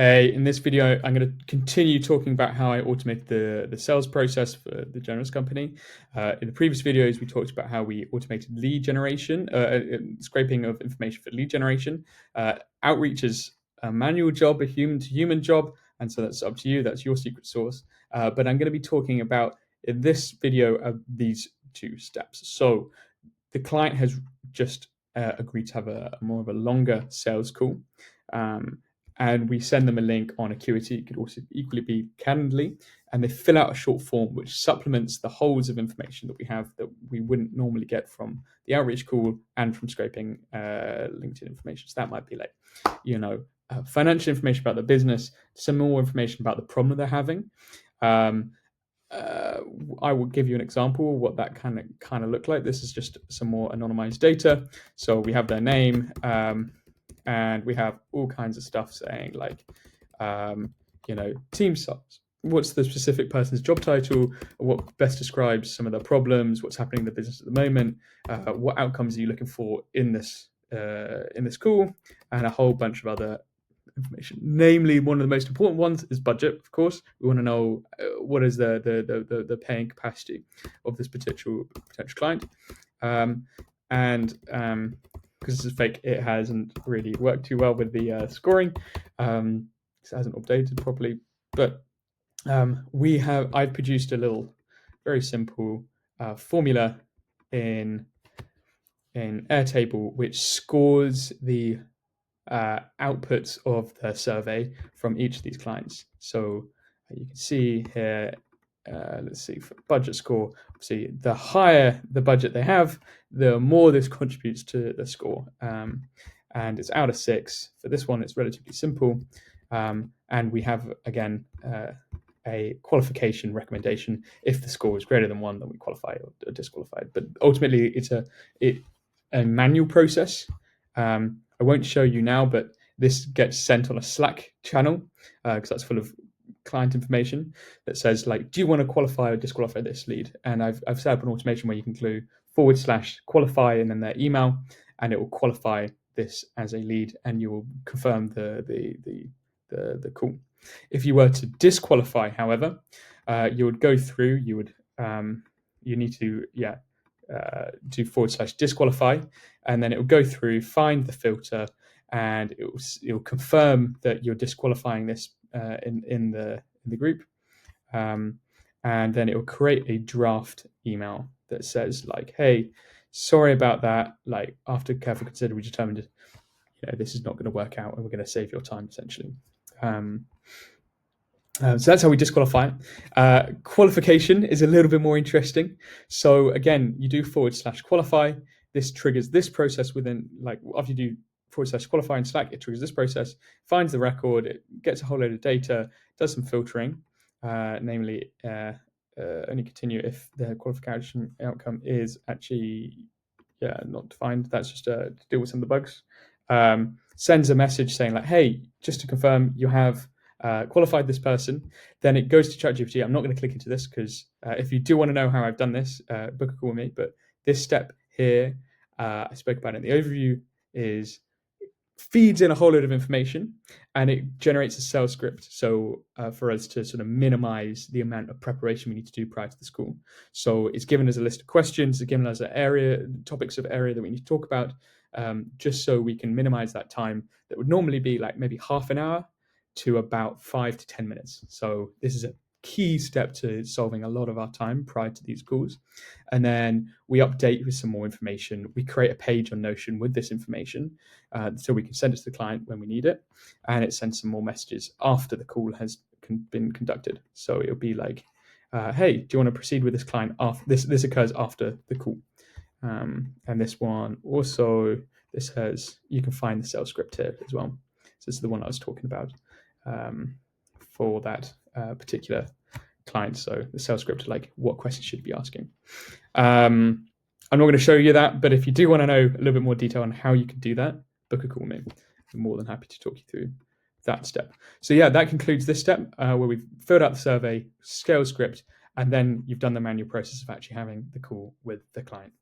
Hey, in this video, I'm going to continue talking about how I automated the sales process for the Generous company. In the previous videos, we talked about how we automated lead generation, scraping of information for lead generation. Outreach is a manual job, a human-to-human job, and so that's up to you. That's your secret sauce. But I'm going to be talking about, in this video, these two steps. So the client has just agreed to have a more of a longer sales call. And we send them a link on Acuity. It could also equally be Calendly, and they fill out a short form which supplements the holes of information that we have that we wouldn't normally get from the outreach call and from scraping LinkedIn information. So that might be like, financial information about the business, some more information about the problem they're having. I will give you an example of what that kind of look like. This is just some more anonymized data. So we have their name, and we have all kinds of stuff saying like, team size. What's the specific person's job title? What best describes some of their problems? What's happening in the business at the moment? What outcomes are you looking for in this call? And a whole bunch of other information. Namely, one of the most important ones is budget. Of course, we want to know what is the paying capacity of this potential client, and because this is fake, it hasn't really worked too well with the scoring. It hasn't updated properly, but I've produced a little, very simple formula in Airtable which scores the outputs of the survey from each of these clients. So you can see here, let's see, for budget score, obviously the higher the budget they have, the more this contributes to the score. And it's out of 6. For this one, it's relatively simple. And we have, again, a qualification recommendation. If the score is greater than 1, then we qualify or disqualified. But ultimately, it's a manual process. I won't show you now, but this gets sent on a Slack channel because that's full of client information that says like, do you want to qualify or disqualify this lead? And I've set up an automation where you can include /qualify and then their email, and it will qualify this as a lead, and you will confirm the call. If you were to disqualify, however, you would go through. You need to do /disqualify, and then it will go through, find the filter, and it will confirm that you're disqualifying this in the group, and then it will create a draft email that says like, hey, sorry about that, like after careful consideration we determined this is not going to work out and we're going to save your time, essentially. So that's how we disqualify. Qualification is a little bit more interesting. So again, you do /qualify. This triggers this process within, like after you do /qualify in Slack, it triggers this process, finds the record, it gets a whole load of data, does some filtering, namely only continue if the qualification outcome is actually not defined. That's just to deal with some of the bugs. Sends a message saying like, hey, just to confirm you have qualified this person. Then it goes to ChatGPT. I'm not going to click into this because if you do want to know how I've done this, book a call with me. But this step here, I spoke about it in the overview, feeds in a whole load of information and it generates a sales script. So for us to sort of minimize the amount of preparation we need to do prior to the call. So it's given us a list of questions, it's given us topics of area that we need to talk about, just so we can minimize that time that would normally be like maybe half an hour to about 5 to 10 minutes. So this is a key step to solving a lot of our time prior to these calls. And then we update with some more information. We create a page on Notion with this information so we can send it to the client when we need it. And it sends some more messages after the call has been conducted. So it'll be like, hey, do you want to proceed with this client after this occurs after the call? And this one also, this has, you can find the sales script here as well. So this is the one I was talking about for that particular client. So the sales script, like what questions should be asking. I'm not going to show you that, but if you do want to know a little bit more detail on how you can do that, book a call with me. I'm more than happy to talk you through that step. So yeah, that concludes this step where we've filled out the survey, scale script, and then you've done the manual process of actually having the call with the client.